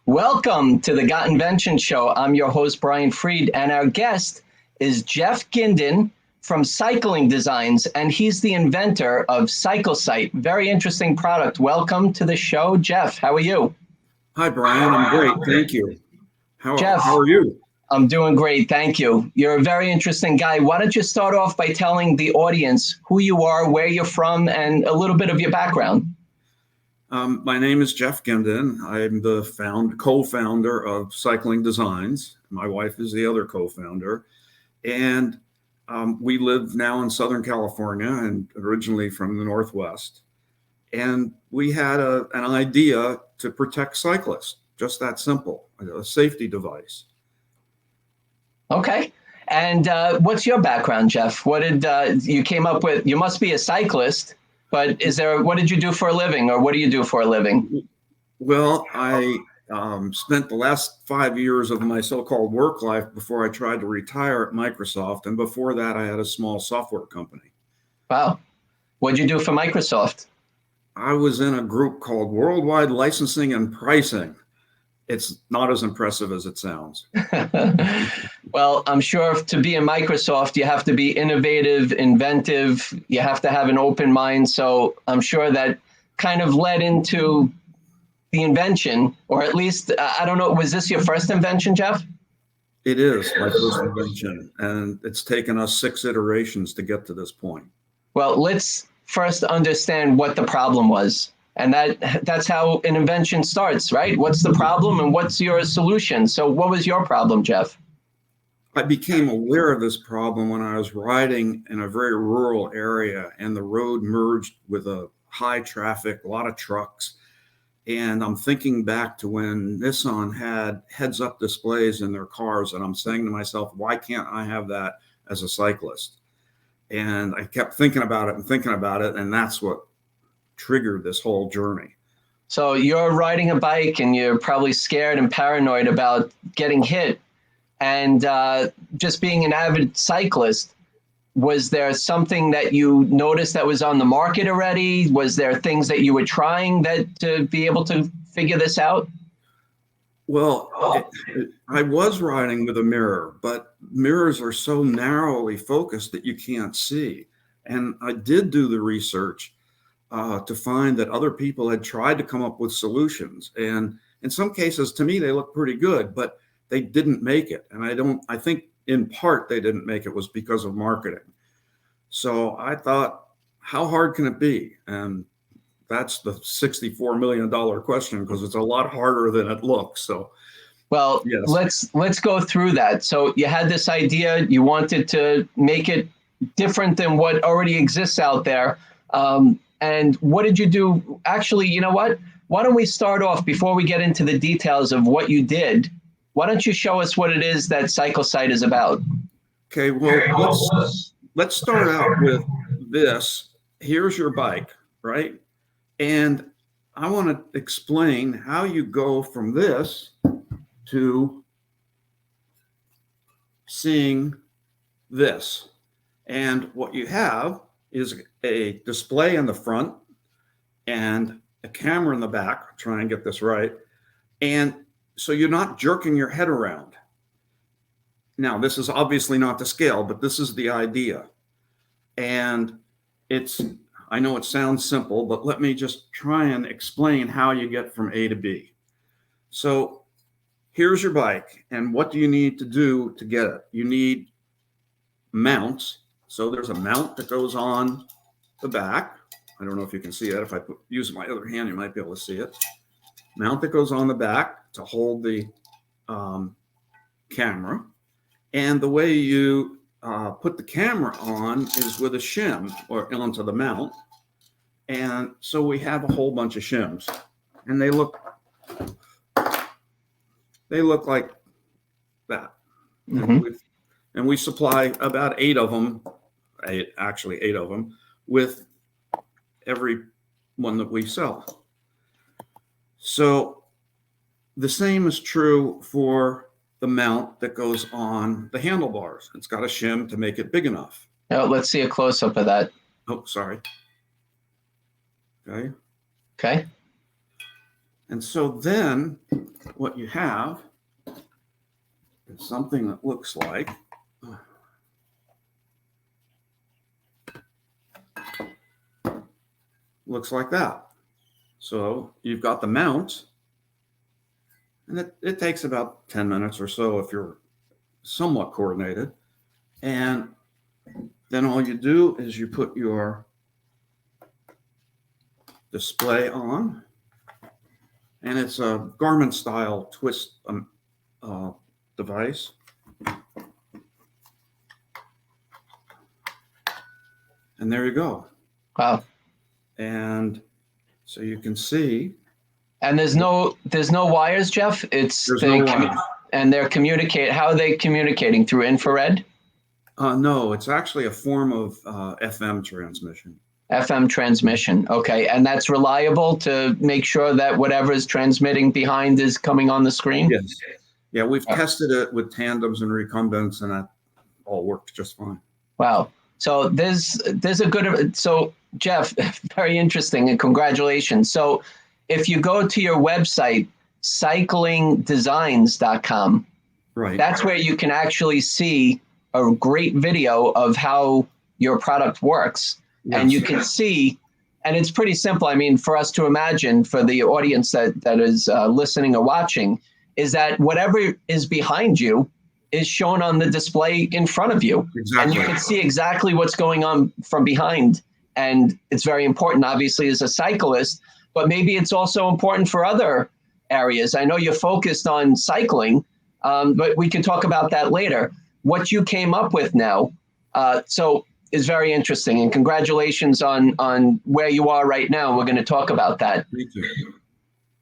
Welcome to the Invention show. I'm your host, Brian Freed, and our guest is Jeff Gindin from Cycling Designs, and he's the inventor of Cyclesight. Very interesting product. Welcome to the show, Jeff. How are you? Hi, Brian. I'm great. Thank you. Jeff, how are you? I'm doing great. Thank you. You're a very interesting guy. Why don't you start off by telling the audience who you are, where you're from, and a little bit of your background? My name is Jeff Gindin. I'm the co-founder of Cycling Designs. My wife is the other co-founder. And we live now in Southern California and originally from the Northwest. And we had an idea to protect cyclists, just that simple, a safety device. Okay. And what's your background, Jeff? What did you came up with? You must be a cyclist, but what did you do for a living, or what do you do for a living? Well, I spent the last 5 years of my so-called work life before I tried to retire at Microsoft. And before that, I had a small software company. Wow. What'd you do for Microsoft? I was in a group called Worldwide Licensing and Pricing. It's not as impressive as it sounds. Well, I'm sure to be in Microsoft, you have to be innovative, inventive. You have to have an open mind. So I'm sure that kind of led into the invention, or at least, I don't know, was this your first invention, Jeff? It is my first invention, and it's taken us 6 iterations to get to this point. Well, let's first understand what the problem was. And that's how an invention starts, right? What's the problem and what's your solution? So what was your problem, Jeff? I became aware of this problem when I was riding in a very rural area and the road merged with a high traffic, a lot of trucks. And I'm thinking back to when Nissan had heads-up displays in their cars, and I'm saying to myself, why can't I have that as a cyclist? And I kept thinking about it, and that's what triggered this whole journey. So you're riding a bike and you're probably scared and paranoid about getting hit. And just being an avid cyclist, was there something that you noticed that was on the market already? Was there things that you were trying to be able to figure this out? Well, I was riding with a mirror, but mirrors are so narrowly focused that you can't see. And I did do the research to find that other people had tried to come up with solutions. And in some cases, to me, they look pretty good, but they didn't make it. And I think in part they didn't make it was because of marketing. So I thought, how hard can it be? And that's the $64 million question, because it's a lot harder than it looks. So, well, yes. Let's go through that. So you had this idea, you wanted to make it different than what already exists out there. And what did you do? Actually, you know what? Why don't we start off, before we get into the details of what you did, why don't you show us what it is that Cyclesight is about? Okay, well, let's start out with this. Here's your bike, right? And I want to explain how you go from this to seeing this. And what you have is a display in the front and a camera in the back. Try and get this right. And so you're not jerking your head around. Now, this is obviously not to scale, but this is the idea. And I know it sounds simple, but let me just try and explain how you get from A to B. So here's your bike. And what do you need to do to get it? You need mounts. So there's a mount that goes on the back. I don't know if you can see it. If I use my other hand, you might be able to see it. Mount that goes on the back to hold the camera. And the way you put the camera on is with a shim or onto the mount. And so we have a whole bunch of shims, and they look like that. Mm-hmm. And we supply about 8 of them, actually 8 of them, with every one that we sell. So the same is true for the mount that goes on the handlebars. It's got a shim to make it big enough. Now, let's see a close-up of that. Oh, sorry. Okay. Okay. And so then what you have is something that looks like that. So you've got the mount, and it takes about 10 minutes or so if you're somewhat coordinated. And then all you do is you put your display on, and it's a Garmin style twist device. And there you go. Wow. And so you can see. And there's no wires, Jeff. And they're how are they communicating, through infrared? No, it's actually a form of FM transmission. FM transmission. Okay. And that's reliable to make sure that whatever is transmitting behind is coming on the screen? Yes. Yeah, we've tested it with tandems and recumbents, and that all works just fine. Wow. So there's a good, so Jeff, very interesting, and congratulations. So if you go to your website, cyclingdesigns.com, right, that's where you can actually see a great video of how your product works. Yes. And you can see, and it's pretty simple. I mean, for us to imagine, for the audience that is listening or watching, is that whatever is behind you is shown on the display in front of you. Exactly. And you can see exactly what's going on from behind. And it's very important, obviously, as a cyclist, but maybe it's also important for other areas. I know you're focused on cycling, but we can talk about that later. What you came up with now, so is very interesting, and congratulations on where you are right now. We're going to talk about that. Thank you.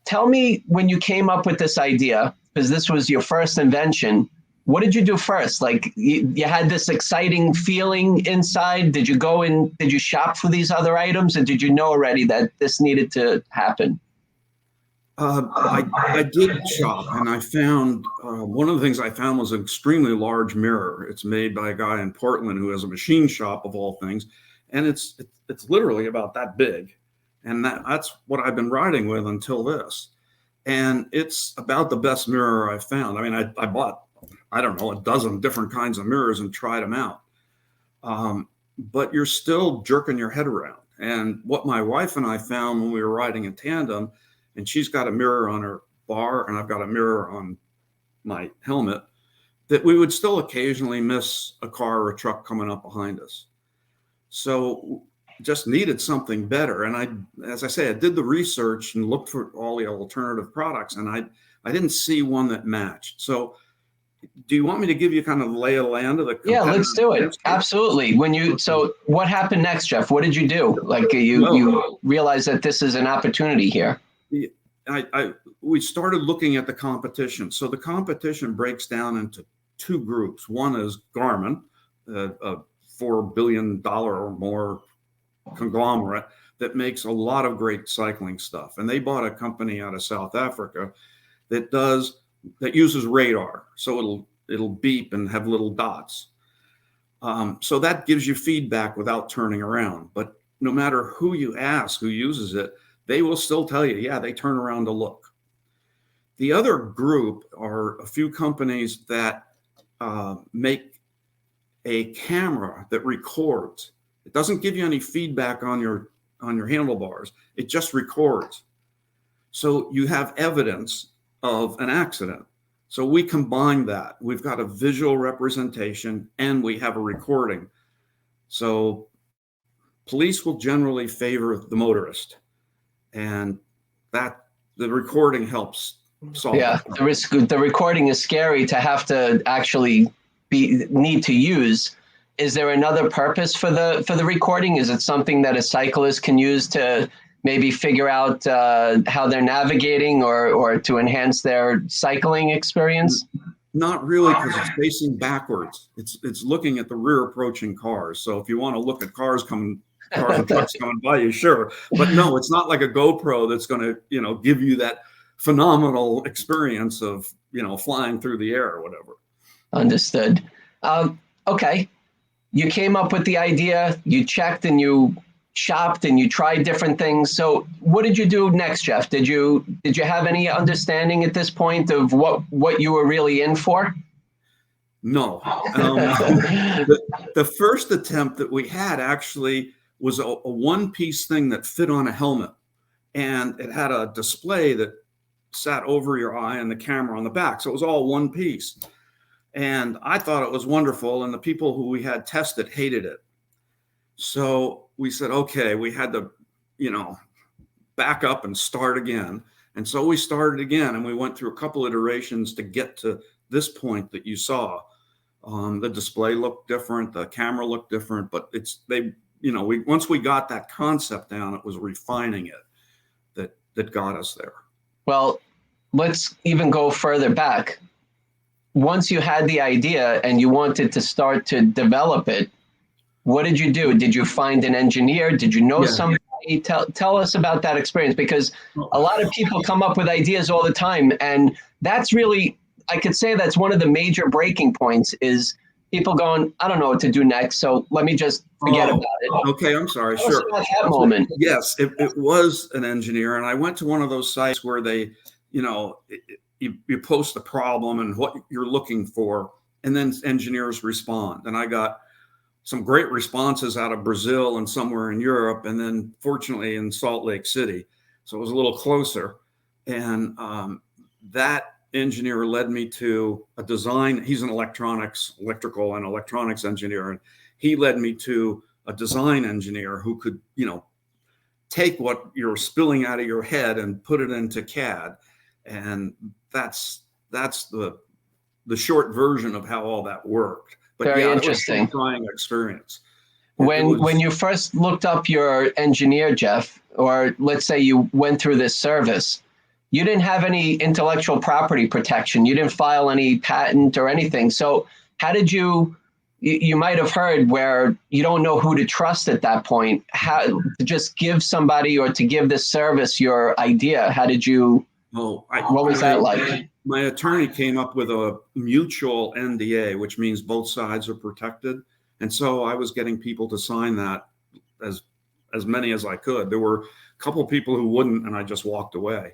Tell me, when you came up with this idea, because this was your first invention, what did you do first? Like, you had this exciting feeling inside. Did you go and did you shop for these other items, or did you know already that this needed to happen? I did shop, and I found one of the things I found was an extremely large mirror. It's made by a guy in Portland who has a machine shop, of all things, and it's literally about that big, and that's what I've been riding with until this, and it's about the best mirror I've found. I mean, I bought, I don't know, a dozen different kinds of mirrors and tried them out, but you're still jerking your head around. And what my wife and I found when we were riding in tandem, and she's got a mirror on her bar and I've got a mirror on my helmet, that we would still occasionally miss a car or a truck coming up behind us. So just needed something better. And as I say, I did the research and looked for all the alternative products, and I didn't see one that matched. So do you want me to give you kind of the lay of the land of the? Yeah, let's do it. Landscape? Absolutely. So what happened next, Jeff? What did you do? Like you realized that this is an opportunity here. We started looking at the competition. So the competition breaks down into two groups. One is Garmin, a $4 billion or more conglomerate that makes a lot of great cycling stuff. And they bought a company out of South Africa that uses radar. So it'll beep and have little dots. So that gives you feedback without turning around. But no matter who you ask who uses it, they will still tell you, yeah, they turn around to look. The other group are a few companies that make a camera that records. It doesn't give you any feedback on your handlebars. It just records. So you have evidence of an accident. So we combine that. We've got a visual representation and we have a recording. So police will generally favor the motorist, and that the recording helps solve. Yeah, the recording is scary to have to actually need to use. Is there another purpose for the recording? Is it something that a cyclist can use to maybe figure out how they're navigating or to enhance their cycling experience? Not really, because it's facing backwards. It's looking at the rear approaching cars. So if you want to look at cars and trucks coming by you, sure. But no, it's not like a GoPro that's going to, give you that phenomenal experience of, flying through the air or whatever. Understood. Okay. You came up with the idea, you checked, and you shopped and you tried different things. So what did you do next, Jeff? Did you have any understanding at this point of what you were really in for? No. The first attempt that we had actually was a one-piece thing that fit on a helmet, and it had a display that sat over your eye and the camera on the back. So it was all one piece. And I thought it was wonderful, and the people who we had tested hated it. So we said, okay, we had to, back up and start again. And so we started again, and we went through a couple iterations to get to this point that you saw. The display looked different, the camera looked different, but once we got that concept down, it was refining it that got us there. Well, let's even go further back. Once you had the idea and you wanted to start to develop it, what did you do? Did you find an engineer? Did you know somebody? Tell us about that experience, because a lot of people come up with ideas all the time. And that's really, I could say that's one of the major breaking points is people going, I don't know what to do next, so let me just forget about it. Okay, I'm sorry. Tell sure. us about that moment. Yes, it was an engineer. And I went to one of those sites where they, you post the problem and what you're looking for, and then engineers respond. And I got some great responses out of Brazil and somewhere in Europe, and then fortunately in Salt Lake City. So it was a little closer. And that engineer led me to a design. He's an electrical and electronics engineer. And he led me to a design engineer who could, take what you're spilling out of your head and put it into CAD. And that's the short version of how all that worked. But Very interesting. It was a trying experience. When you first looked up your engineer, Jeff, or let's say you went through this service, you didn't have any intellectual property protection. You didn't file any patent or anything. So how did you might have heard where you don't know who to trust at that point, how to just give somebody or to give this service your idea. How did you, what was that like? My attorney came up with a mutual NDA, which means both sides are protected. And so I was getting people to sign that as many as I could. There were a couple of people who wouldn't, and I just walked away.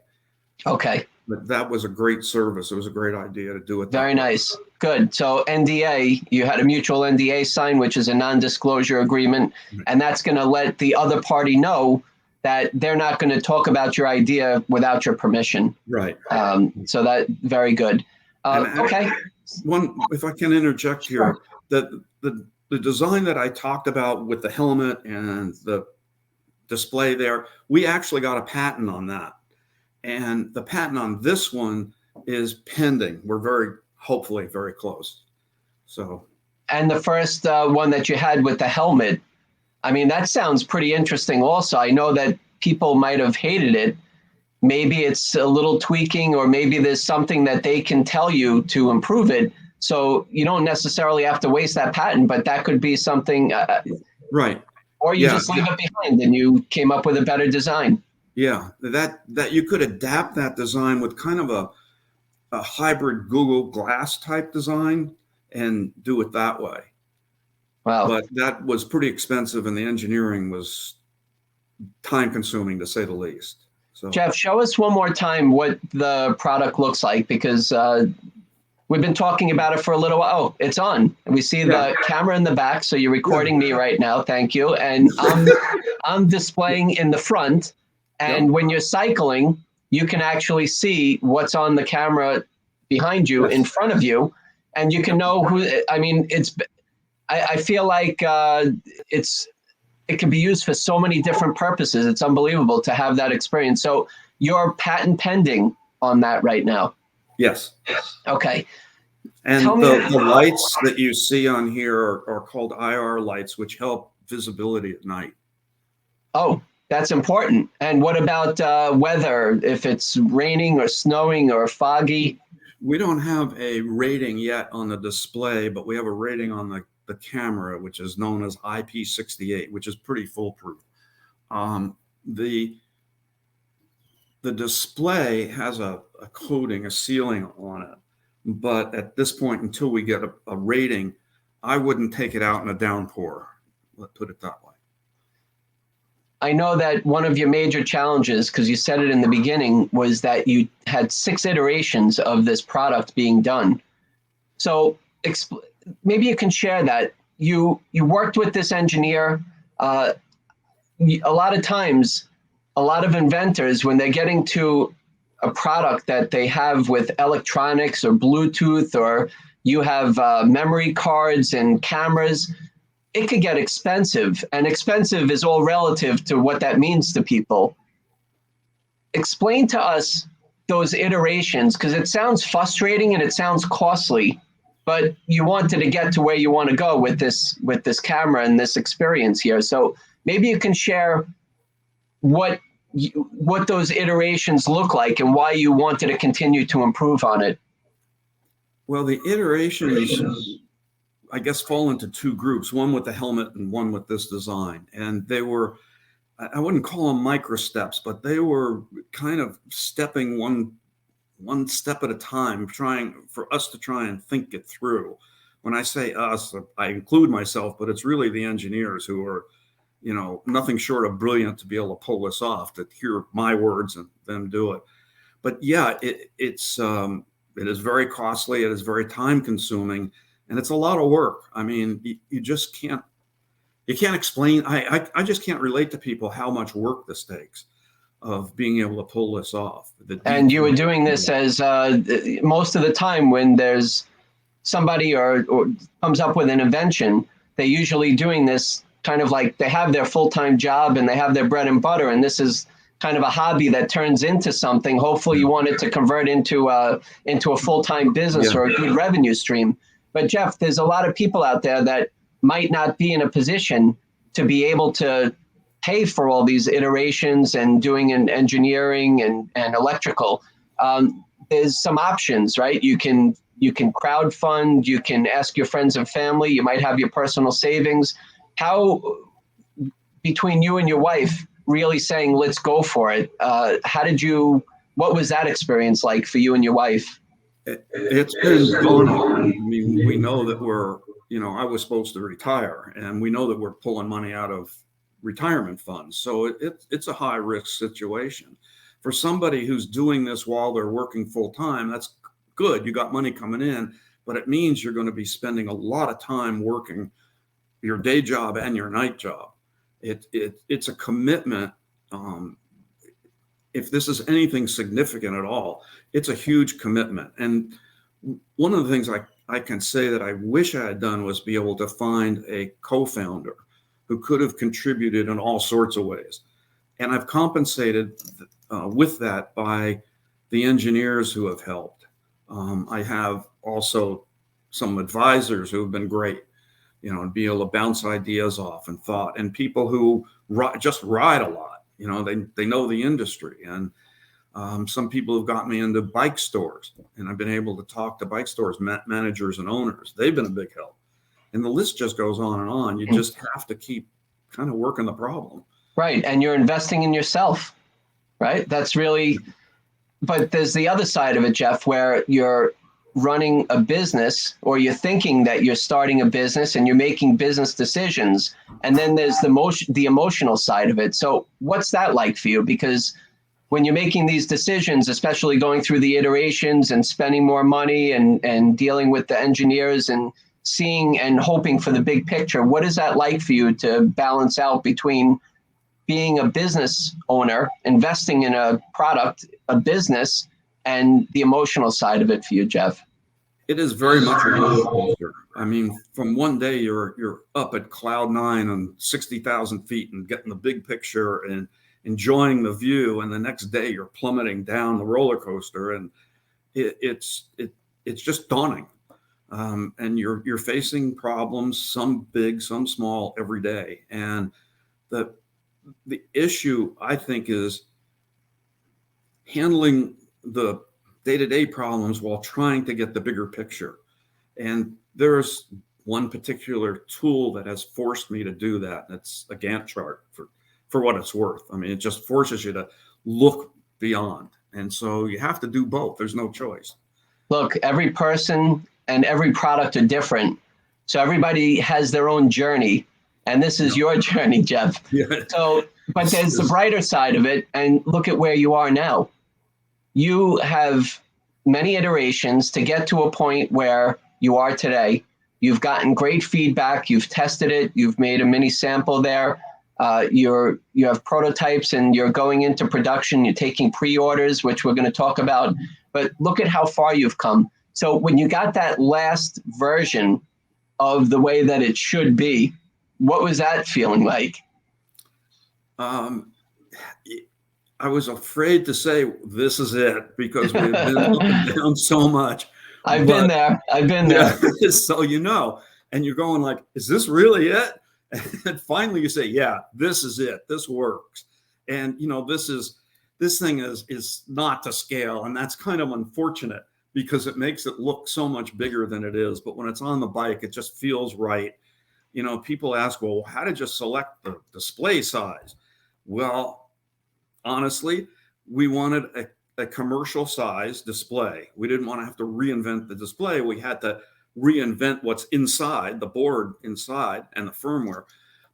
Okay. But that was a great service. It was a great idea to do it. Very nice. Good. So NDA, you had a mutual NDA signed, which is a non-disclosure agreement, and that's going to let the other party know that they're not going to talk about your idea without your permission. Right. So that very good. Okay. If I can interject here, the design that I talked about with the helmet and the display there, we actually got a patent on that. And the patent on this one is pending. We're hopefully very close. So. And the first one that you had with the helmet, I mean, that sounds pretty interesting also. I know that people might have hated it. Maybe it's a little tweaking, or maybe there's something that they can tell you to improve it. So you don't necessarily have to waste that patent, but that could be something. Right. Or you just leave it behind and you came up with a better design. Yeah, that you could adapt that design with kind of a hybrid Google Glass type design and do it that way. Wow. But that was pretty expensive, and the engineering was time consuming, to say the least. So, Jeff, show us one more time what the product looks like, because we've been talking about it for a little while. Oh, it's on. We see the camera in the back, so you're recording me right now. Thank you. And I'm displaying in the front. And when you're cycling, you can actually see what's on the camera behind you, in front of you, and you can know who. I mean, I feel like it can be used for so many different purposes. It's unbelievable to have that experience. So you're patent pending on that right now. Yes. Okay. And the lights that you see on here are called IR lights, which help visibility at night. Oh, that's important. And what about weather? If it's raining or snowing or foggy? We don't have a rating yet on the display, but we have a rating on the camera, which is known as IP68, which is pretty foolproof. The display has a coating, a sealing on it. But at this point, until we get a rating, I wouldn't take it out in a downpour. Let's put it that way. I know that one of your major challenges, because you said it in the beginning, was that you had 6 iterations of this product being done. So maybe you can share that. You worked with this engineer. A lot of times, a lot of inventors, when they're getting to a product that they have with electronics or Bluetooth, or you have memory cards and cameras, it could get expensive, and expensive is all relative to what that means to people. Explain to us those iterations, because it sounds frustrating and it sounds costly, but you wanted to get to where you want to go with this camera and this experience here. So maybe you can share what those iterations look like and why you wanted to continue to improve on it. Well, the iterations, I guess, fall into 2 groups, one with the helmet and one with this design. And they were, I wouldn't call them micro steps, but they were kind of stepping one step at a time, trying for us to try and think it through. When I say us, I include myself, but it's really the engineers who are, nothing short of brilliant to be able to pull this off, to hear my words and them do it. But yeah, it is very costly. It is very time consuming. And it's a lot of work. I mean, you just can't explain. I just can't relate to people how much work this takes of being able to pull this off. And you were doing this as most of the time when there's somebody or comes up with an invention, they're usually doing this kind of like they have their full-time job and they have their bread and butter. And this is kind of a hobby that turns into something. Hopefully you want it to convert into a full-time business or a good revenue stream. But Jeff, there's a lot of people out there that might not be in a position to be able to pay for all these iterations and doing an engineering and electrical. There's some options, right? You can crowdfund, you can ask your friends and family, you might have your personal savings. How, between you and your wife, really saying, let's go for it, what was that experience like for you and your wife? It's been going on. I mean, we know that I was supposed to retire, and we know that we're pulling money out of retirement funds. So it's a high risk situation. For somebody who's doing this while they're working full time, that's good. You got money coming in, but it means you're going to be spending a lot of time working your day job and your night job. It's a commitment. If this is anything significant at all, it's a huge commitment. And one of the things I can say that I wish I had done was be able to find a co-founder who could have contributed in all sorts of ways. And I've compensated with that by the engineers who have helped. I have also some advisors who have been great, and be able to bounce ideas off and thought, and people who just ride a lot. They know the industry, and some people have got me into bike stores, and I've been able to talk to bike stores managers and owners. They've been a big help, and the list just goes on and on. You just have to keep kind of working the problem. Right, and you're investing in yourself, right? That's really. But there's the other side of it, Jeff, where you're running a business, or you're thinking that you're starting a business and you're making business decisions. And then there's the emotional side of it. So what's that like for you? Because when you're making these decisions, especially going through the iterations and spending more money and dealing with the engineers and seeing and hoping for the big picture, what is that like for you to balance out between being a business owner, investing in a product, a business, and the emotional side of it for you, Jeff? It is very much a roller coaster. I mean, from one day you're up at cloud 9 on 60,000 feet and getting the big picture and enjoying the view, and the next day you're plummeting down the roller coaster, and it's just daunting. And you're facing problems, some big, some small, every day. And the issue, I think, is handling the day-to-day problems while trying to get the bigger picture. And there's one particular tool that has forced me to do that. It's a Gantt chart for what it's worth. I mean, it just forces you to look beyond. And so you have to do both. There's no choice. Look, every person and every product are different. So everybody has their own journey. And this is your journey, Jeff. Yeah. So But there's the brighter side of it, and look at where you are now. You have many iterations to get to a point where you are today. You've gotten great feedback. You've tested it. You've made a mini sample there. You have prototypes, and you're going into production. You're taking pre-orders, which we're going to talk about. But look at how far you've come. So when you got that last version of the way that it should be, what was that feeling like? I was afraid to say this is it, because we've been up and down so much. I've been there. So, and you're going like, is this really it? And finally you say, yeah, this is it. This works. And, this thing is not to scale. And that's kind of unfortunate, because it makes it look so much bigger than it is. But when it's on the bike, it just feels right. People ask, well, how did you select the display size? Well, honestly, we wanted a commercial size display. We didn't want to have to reinvent the display. We had to reinvent what's inside, the board inside and the firmware,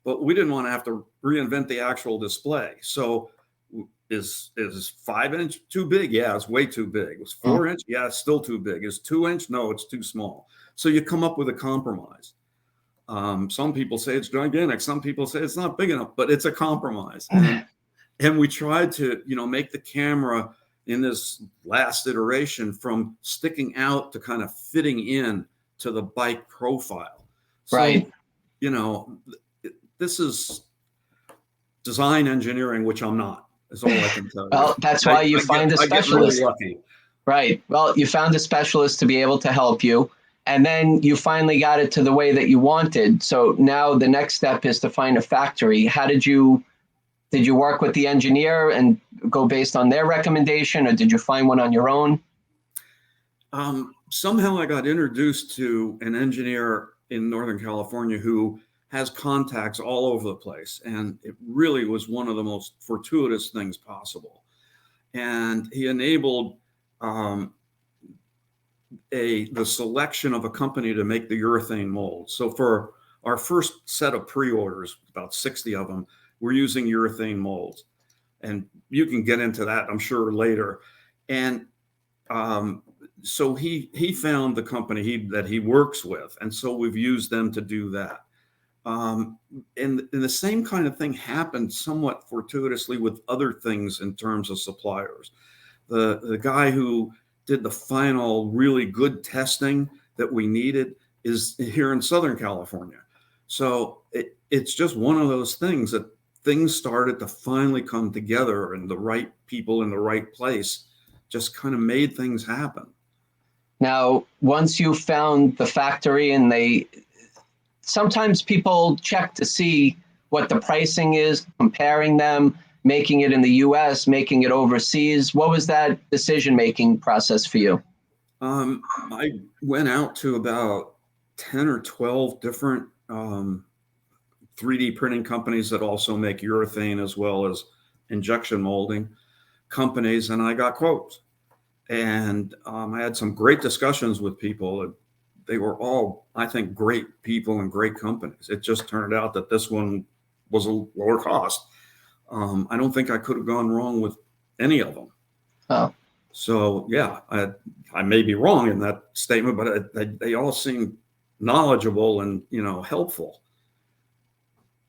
but we didn't want to have to reinvent the actual display. So is 5-inch too big? Yeah, it's way too big. Was 4-inch? Yeah, it's still too big. Is 2-inch? No, it's too small. So you come up with a compromise. Some people say it's gigantic. Some people say it's not big enough, but it's a compromise. And we tried to, make the camera in this last iteration from sticking out to kind of fitting in to the bike profile. So, right. This is design engineering, which I'm not, is all I can tell you. Well, that's why you find a specialist. I get really lucky. Right. Well, you found a specialist to be able to help you. And then you finally got it to the way that you wanted. So now the next step is to find a factory. How did you work with the engineer and go based on their recommendation, or did you find one on your own? Somehow I got introduced to an engineer in Northern California who has contacts all over the place. And it really was one of the most fortuitous things possible. And he enabled the selection of a company to make the urethane molds. So for our first set of pre-orders, about 60 of them, we're using urethane molds. And you can get into that, I'm sure, later. And so he found the company that he works with. And so we've used them to do that. And the same kind of thing happened somewhat fortuitously with other things in terms of suppliers. The guy who did the final really good testing that we needed is here in Southern California. So it's just one of those things that things started to finally come together, and the right people in the right place just kind of made things happen. Now, once you found the factory, and sometimes people check to see what the pricing is, comparing them, making it in the US, making it overseas. What was that decision-making process for you? I went out to about 10 or 12 different 3D printing companies that also make urethane as well as injection molding companies, and I got quotes. And I had some great discussions with people. They were all, I think, great people and great companies. It just turned out that this one was a lower cost. I don't think I could have gone wrong with any of them. Oh. So yeah, I may be wrong in that statement, but they all seem knowledgeable and helpful.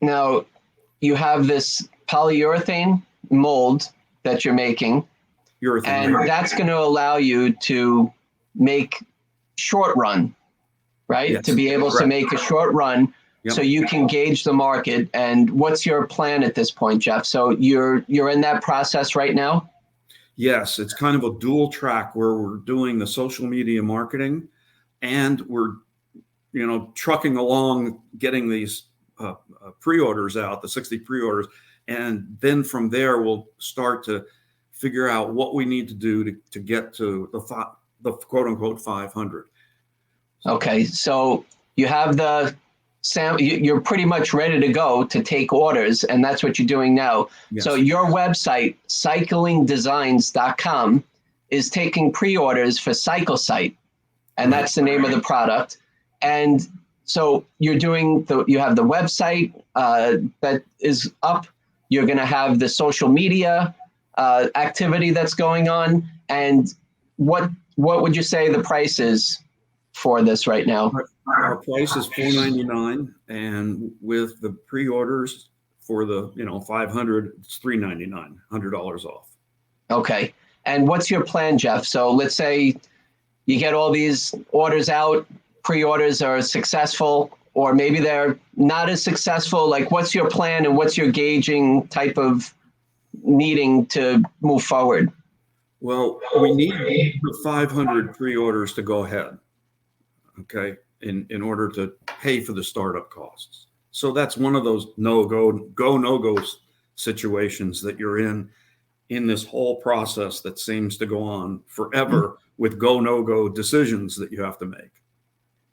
Now, you have this polyurethane mold that you're making, and that's going to allow you to make short run, right? Yes. To be able to make a short run. Yep. So you can gauge the market. And what's your plan at this point, Jeff? So you're in that process right now? Yes, it's kind of a dual track where we're doing the social media marketing, and we're trucking along, getting these pre-orders out, the 60 pre-orders. And then from there, we'll start to figure out what we need to do to get to the quote unquote 500. Okay, so you have you're pretty much ready to go to take orders, and that's what you're doing now. Yes. So your website, cyclingdesigns.com, is taking pre-orders for Cyclesight, and that's the name of the product. And so you're doing you have the website that is up. You're going to have the social media activity that's going on. And what would you say the price is for this right now? Our price is $499, and with the pre-orders for the 500, it's $399, $100 off. Okay. And what's your plan, Jeff? So let's say you get all these orders out, pre-orders are successful, or maybe they're not as successful. Like, what's your plan and what's your gauging type of needing to move forward? Well, we need the 500 pre-orders to go ahead, okay, in order to pay for the startup costs. So that's one of those no-go situations that you're in this whole process that seems to go on forever with no-go decisions that you have to make.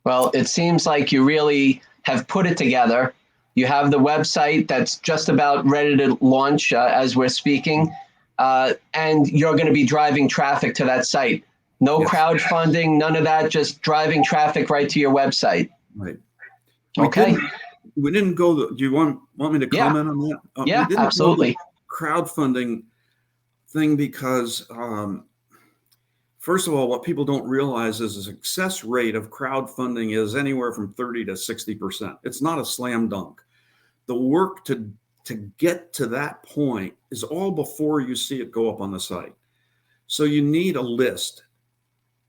Well, it seems like you really have put it together. You have the website that's just about ready to launch as we're speaking, and you're going to be driving traffic to that site. No Yes. Crowdfunding, none of that, just driving traffic right to your website. Right. Okay. We didn't go. Do you want me to comment on that? Yeah, we didn't absolutely. go the crowdfunding thing because, first of all, what people don't realize is the success rate of crowdfunding is anywhere from 30 to 60%. It's not a slam dunk. The work to get to that point is all before you see it go up on the site. So you need a list.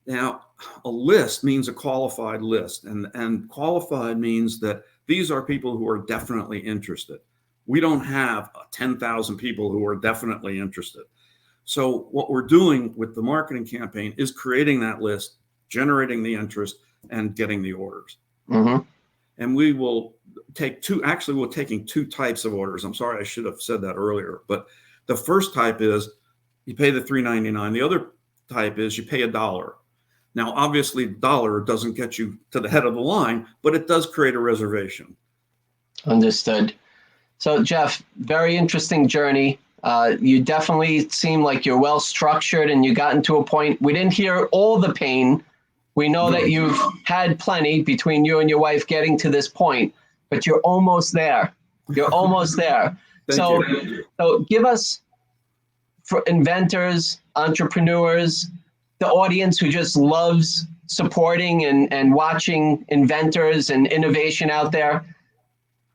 Now, a list means a qualified list, and qualified means that these are people who are definitely interested. We don't have 10,000 people who are definitely interested. So what we're doing with the marketing campaign is creating that list, generating the interest, and getting the orders. Mm-hmm. And we will take we're taking two types of orders. I'm sorry, I should have said that earlier. But the first type is you pay the $399. The other type is you pay $1. Now, obviously, $1 doesn't get you to the head of the line, but it does create a reservation. Understood. So, Jeff, very interesting journey. You definitely seem like you're well structured and you gotten to a point. We didn't hear all the pain. We know that you've had plenty between you and your wife getting to this point, but you're almost there. You're almost there. So give us, for inventors, entrepreneurs, the audience who just loves supporting and watching inventors and innovation out there,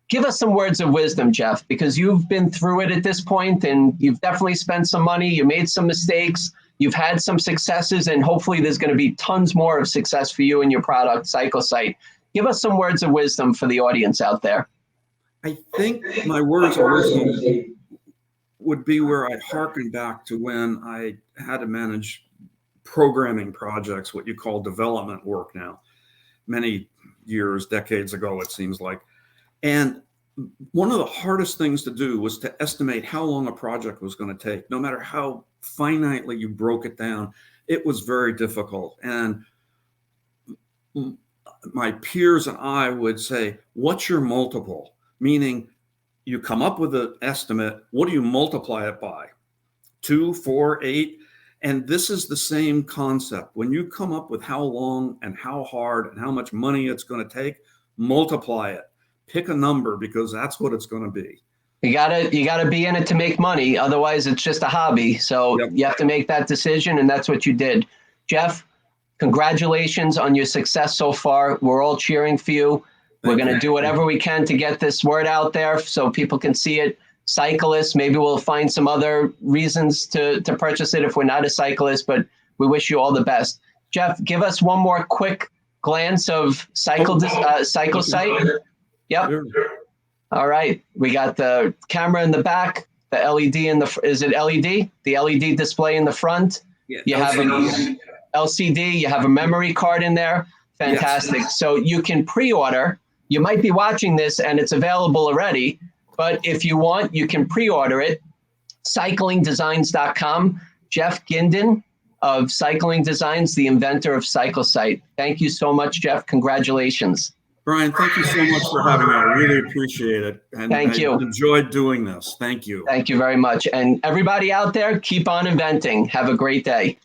give us some words of wisdom, Jeff, because you've been through it at this point and you've definitely spent some money. You made some mistakes. You've had some successes, and hopefully there's going to be tons more of success for you and your product, Cyclesight. Give us some words of wisdom for the audience out there. I think my words of wisdom would be where I'd harken back to when I had to manage programming projects, what you call development work now, many years, decades ago, it seems like. And one of the hardest things to do was to estimate how long a project was going to take. No matter how finitely you broke it down, it was very difficult. And my peers and I would say, what's your multiple? Meaning you come up with an estimate. What do you multiply it by? 2, 4, 8? And this is the same concept. When you come up with how long and how hard and how much money it's going to take, multiply it. Pick a number, because that's what it's going to be. You gotta be in it to make money. Otherwise, it's just a hobby. So You have to make that decision, and that's what you did. Jeff, congratulations on your success so far. We're all cheering for you. We're going to do whatever we can to get this word out there so people can see it. Cyclists, maybe we'll find some other reasons to purchase it if we're not a cyclist, but we wish you all the best. Jeff, give us one more quick glance of Cyclesight. Yep. Sure. All right. We got the camera in the back, the LED is it LED? The LED display in the front. Yeah, you have an LCD, you have a memory card in there. Fantastic. Yes. So you can pre-order. You might be watching this and it's available already, but if you want, you can pre-order it. Cyclingdesigns.com. Jeff Gindin of Cycling Designs, the inventor of Cyclesight. Thank you so much, Jeff. Congratulations. Brian, thank you so much for having me. I really appreciate it. And thank you. I enjoyed doing this. Thank you. Thank you very much. And everybody out there, keep on inventing. Have a great day.